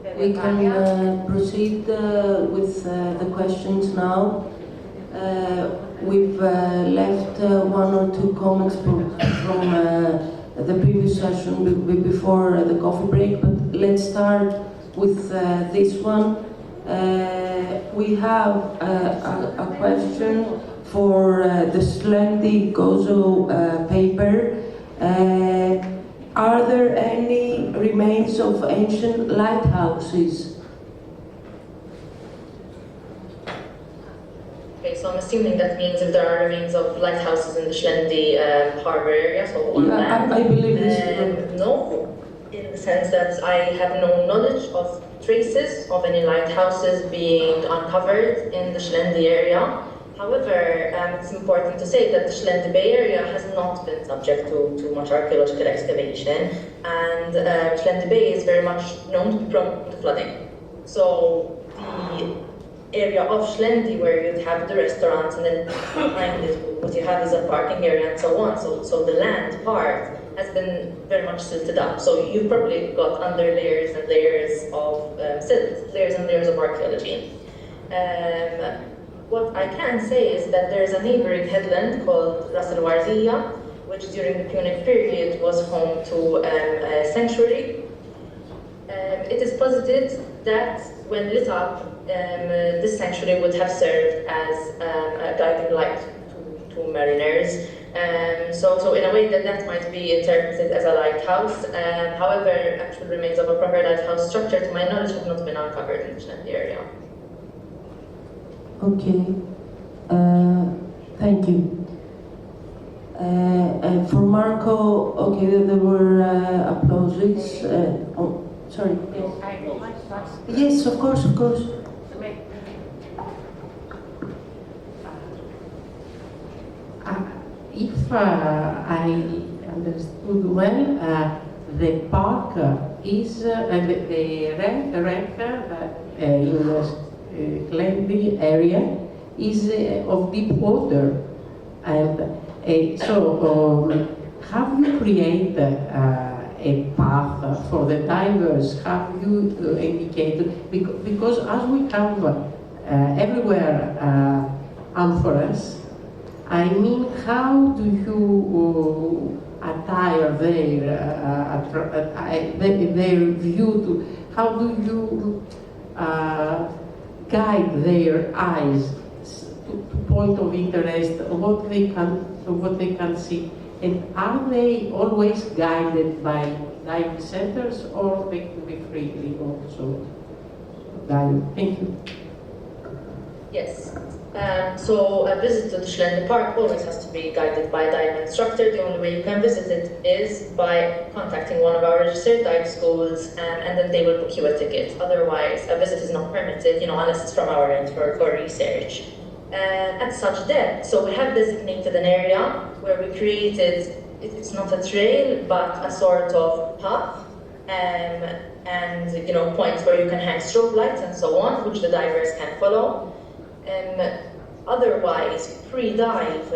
We can proceed with the questions now. We've left one or two comments from the previous session before the coffee break, but let's start with this one. We have a question for the Xenia Volos paper. Are there any remains of ancient lighthouses? Okay, so I'm assuming that means if there are remains of lighthouses in the Xenia harbor area, so on land. I believe this. No, in the sense that I have no knowledge of traces of any lighthouses being uncovered in the Xenia area. However, it's important to say that the Xenia Bay area has not been subject to too much archaeological excavation, and Xenia Bay is very much known to be prone to flooding. So the area of Xenia where you'd have the restaurants and then behind it what you have is a parking area and so on. So the land part has been very much silted up. So you've probably got under layers and layers of silt, layers and layers of archaeology. What I can say is that there's a neighboring headland called Ras al-Warziyya, which during the Punic period was home to a sanctuary. It is posited that when lit up, this sanctuary would have served as a guiding light to mariners. So in a way that might be interpreted as a lighthouse. However, actual remains of a proper lighthouse structure, to my knowledge, have not been uncovered in the Xenia area. Okay, thank you. And for Marco, okay, there were applauses. Oh, sorry. Yes, of course, of course. If I understood well, the park is the wreck in the Xenia area is of deep water, and so have you created a path for the divers? Have you indicated, because as we have everywhere amphoras, I mean, how do you attire their view to, how do you guide their eyes to point of interest, what they can see, and are they always guided by diving centers, or they can be freely also guided? Thank you. Yes. So a visit to the Xenia Park always has to be guided by a dive instructor. The only way you can visit it is by contacting one of our registered dive schools, and then they will book you a ticket. Otherwise, a visit is not permitted, unless it's from our end for research. At such depth, so we have designated an area where we created, it's not a trail, but a sort of path, and points where you can hang strobe lights and so on, which the divers can follow. Otherwise, pre-dive,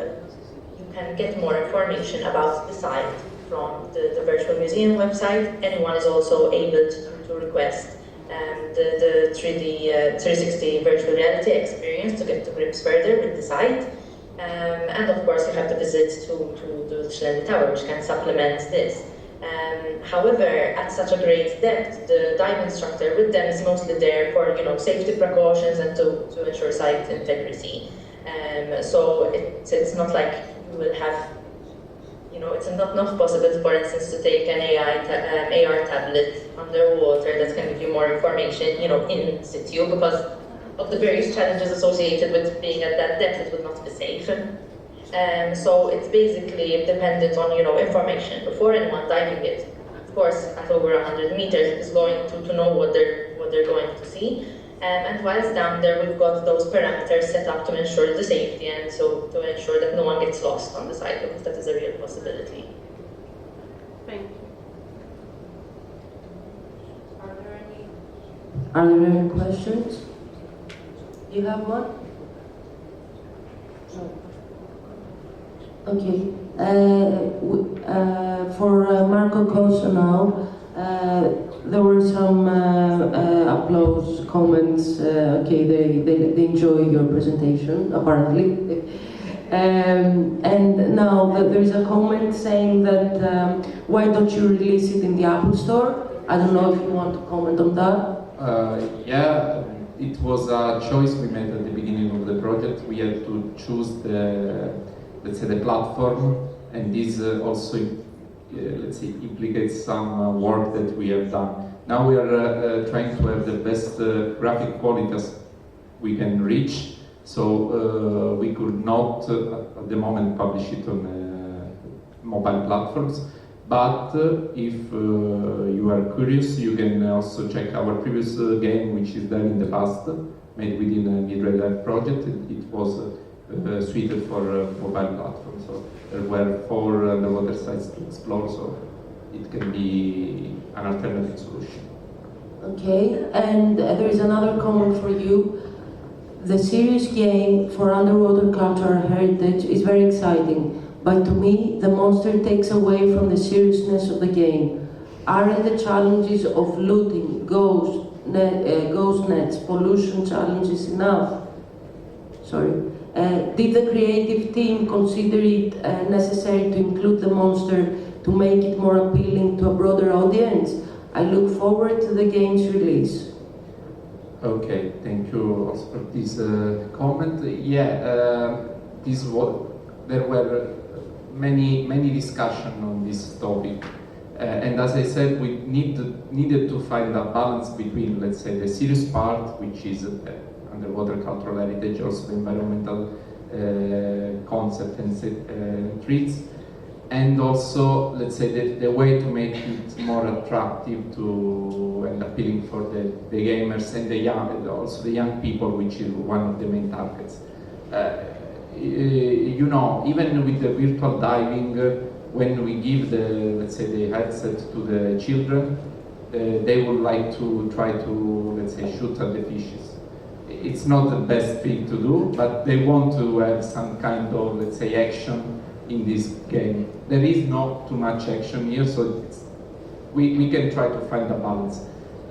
you can get more information about the site from the virtual museum website. Anyone is also able to request the 360 virtual reality experience to get to grips further with the site. And of course, you have the visit to the Xenia Tower, which can supplement this. However, at such a great depth, the dive instructor with them is mostly there for safety precautions and to ensure site integrity. So it's not like you will have, it's not possible, for instance, to take an AR tablet underwater that can give you more information, in situ, because of the various challenges associated with being at that depth. It would not be safe. So it's basically dependent on information before anyone diving it. Of course, at over 100 meters, is going to know what they're going to see. And whilst down there, we've got those parameters set up to ensure the safety and so to ensure that no one gets lost on the site, because that is a real possibility. Thank you. Are there any questions? You have one? Okay. For Marco Cosa now, there were some applause, comments. Okay, they enjoy your presentation, apparently. And now there is a comment saying that why don't you release it in the Apple Store? I don't know if you want to comment on that. Yeah, it was a choice we made at the beginning of the project. We had to choose the, let's say, the platform, and this also, let's say, implicates some work that we have done. Now we are trying to have the best graphic quality as we can reach. So we could not, at the moment, publish it on mobile platforms. But if you are curious, you can also check our previous game, which is there in the past, made within a mid-red project. It was suited for mobile platforms. So there were 4 underwater sites to explore, so it can be an alternative solution. Okay, and there is another comment for you. The serious game for underwater cultural heritage is very exciting, but to me, the monster takes away from the seriousness of the game. Aren't the challenges of looting, ghost nets, pollution challenges enough? Sorry. Did the creative team consider it necessary to include the monster to make it more appealing to a broader audience? I look forward to the game's release. Okay, thank you also for this comment. Yeah, there were many discussions on this topic, and as I said, we needed to find a balance between, let's say, the serious part, which is underwater cultural heritage, also the environmental concept and treats, and also, let's say, the way to make it more attractive to and appealing for the gamers and also the young people, which is one of the main targets. You know, even with the virtual diving, when we give let's say, the headset to the children, they would like to try to, let's say, shoot at the fishes. It's not the best thing to do, but they want to have some kind of, let's say, action in this game. There is not too much action here, so we can try to find a balance.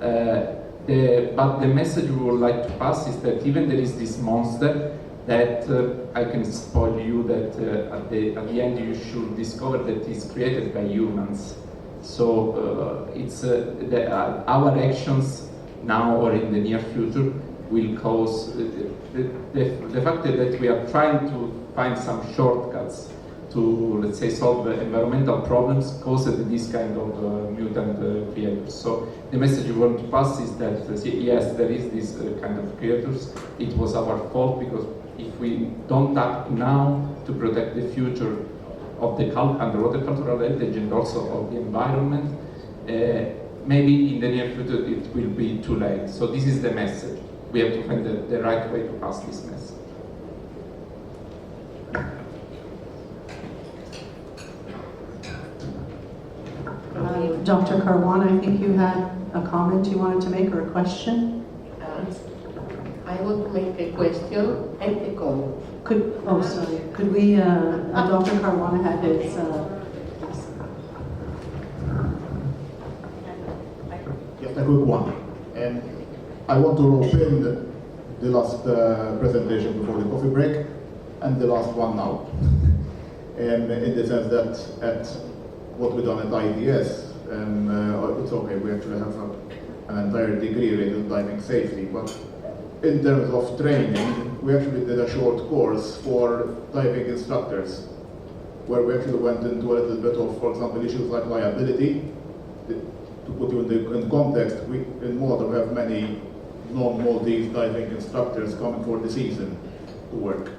But the message we would like to pass is that even there is this monster, that I can spoil you that at the end you should discover that it's created by humans. So it's our actions now or in the near future will cause the fact that we are trying to find some shortcuts to, let's say, solve the environmental problems causes this kind of mutant creators. So the message we want to pass is that yes, there is this kind of creators. It was our fault, because if we don't act now to protect the future of the underwater cultural heritage and also of the environment, maybe in the near future it will be too late. So this is the message. We have to find the right way to pass this message. Dr. Caruana, I think you had a comment you wanted to make or a question? I want to make a question and a comment. Could we, Dr. Caruana had his, Just a quick one. I want to rope in the last presentation before the coffee break and the last one now. In the sense that at what we've done at IDS, it's okay, we actually have an entire degree related to diving safety, but in terms of training, we actually did a short course for diving instructors, where we actually went into a little bit of, for example, issues like liability. To put you in context, we in Malta we have many non-Maltese diving instructors coming for the season to work.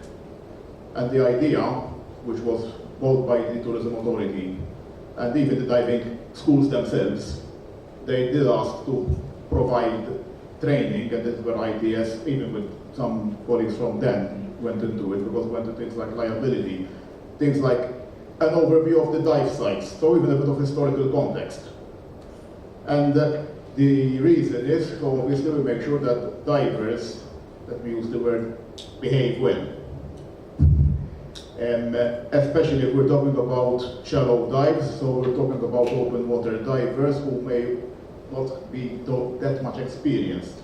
And the idea, which was both by the tourism authority and even the diving schools themselves, they did ask to provide training, and that's where ITS, even with some colleagues from then, went into it, because we went into things like liability, things like an overview of the dive sites, so even a bit of historical context. And the reason is, so obviously we make sure that divers, that we use the word, behave well. Especially if we're talking about shallow dives, so we're talking about open water divers who may not be that much experienced.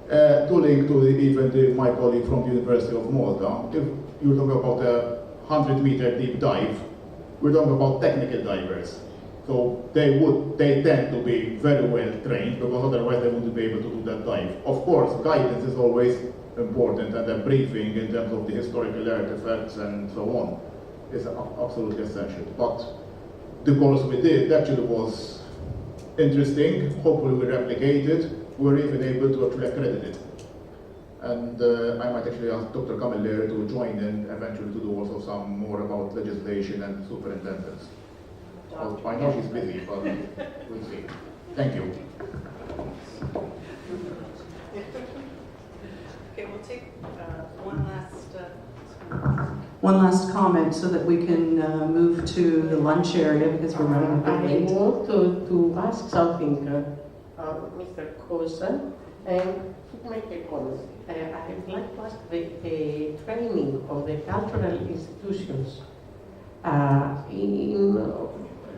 To link to even my colleague from the University of Malta, if you talk about a 100-meter deep dive, we're talking about technical divers. So they tend to be very well trained, because otherwise they wouldn't be able to do that dive. Of course, guidance is always important, and the briefing in terms of the historical artifacts and so on is absolutely essential. But the course we did actually was interesting. Hopefully we replicate it. We were even able to actually accredit it. And I might actually ask Dr. Camilleri to join in eventually to do also some more about legislation and superintendents. Well, I know she's busy, but we'll see. Thank you. Okay, we'll take one last comment so that we can move to the lunch area, because we're running a bit I late. want to ask something, Mr. Kosa, and to make a comment. I would like to ask the training of the cultural institutions.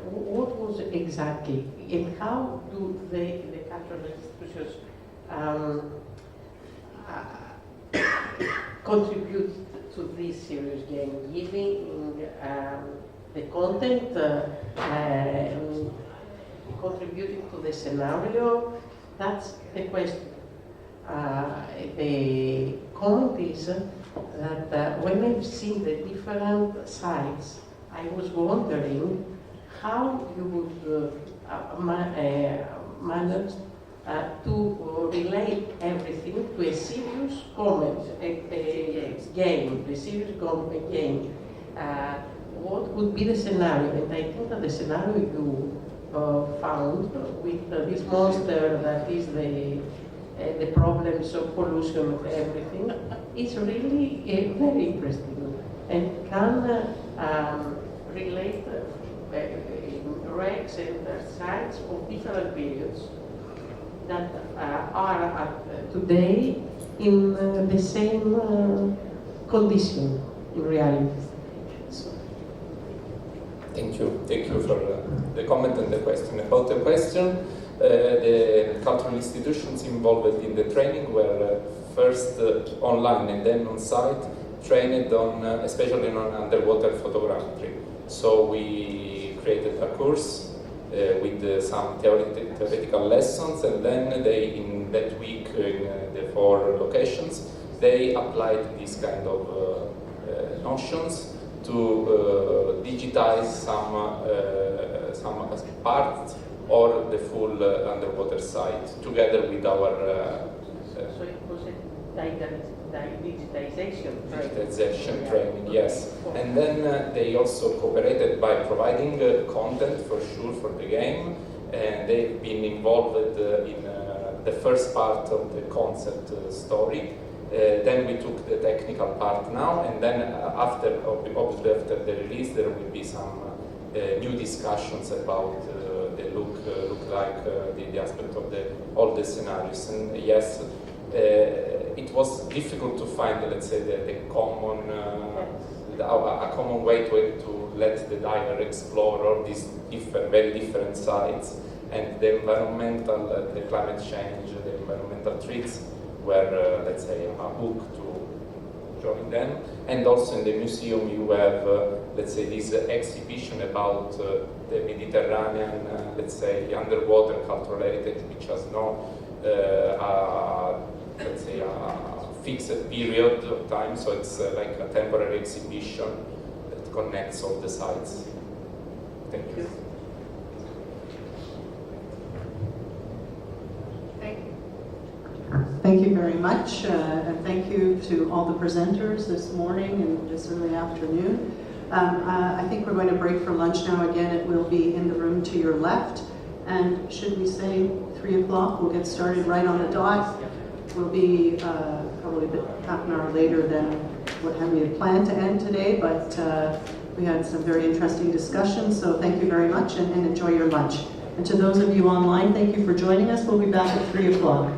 What was exactly, and how do the cultural institutions contribute to this serious game, giving the content, contributing to the scenario? That's the question. The comment is that when I've seen the different sites, I was wondering how you would manage to relate everything to a serious comment, a game, a serious game. What would be the scenario? And I think that the scenario you found with this monster that is the problems of pollution of everything is really very interesting, and can relate wrecks and sites of different periods that are today in the same condition in reality. Thank you for the comment and the question. About the question, the cultural institutions involved in the training were first online and then on site, trained on, especially on underwater photogrammetry. So we created a course with some theoretical lessons, and then they, in that week, in the 4 locations, they applied these kind of notions to digitize some parts or the full underwater site together with our So it was a digitization training, yes. And then they also cooperated by providing content for sure for the game, and they've been involved in the first part of the concept story. Then we took the technical part now, and then after the release there will be some new discussions about the look like the aspect of all the scenarios. And yes, it was difficult to find, let's say, the common a common way to let the diver explore all these very different sites, and the environmental, the climate change, the environmental threats were, let's say, a hook to join them. And also in the museum you have, let's say, this exhibition about the Mediterranean, let's say, underwater cultural heritage, which has no, let's say, a fixed period of time, so it's like a temporary exhibition that connects all the sites. Thank you. Thank you very much, and thank you to all the presenters this morning and this early afternoon. I think we're going to break for lunch now. Again, it will be in the room to your left. And should we say 3 o'clock? We'll get started right on the dot. We'll be probably a bit half an hour later than what we had planned to end today, but we had some very interesting discussions, so thank you very much, and enjoy your lunch. And to those of you online, thank you for joining us. We'll be back at 3 o'clock.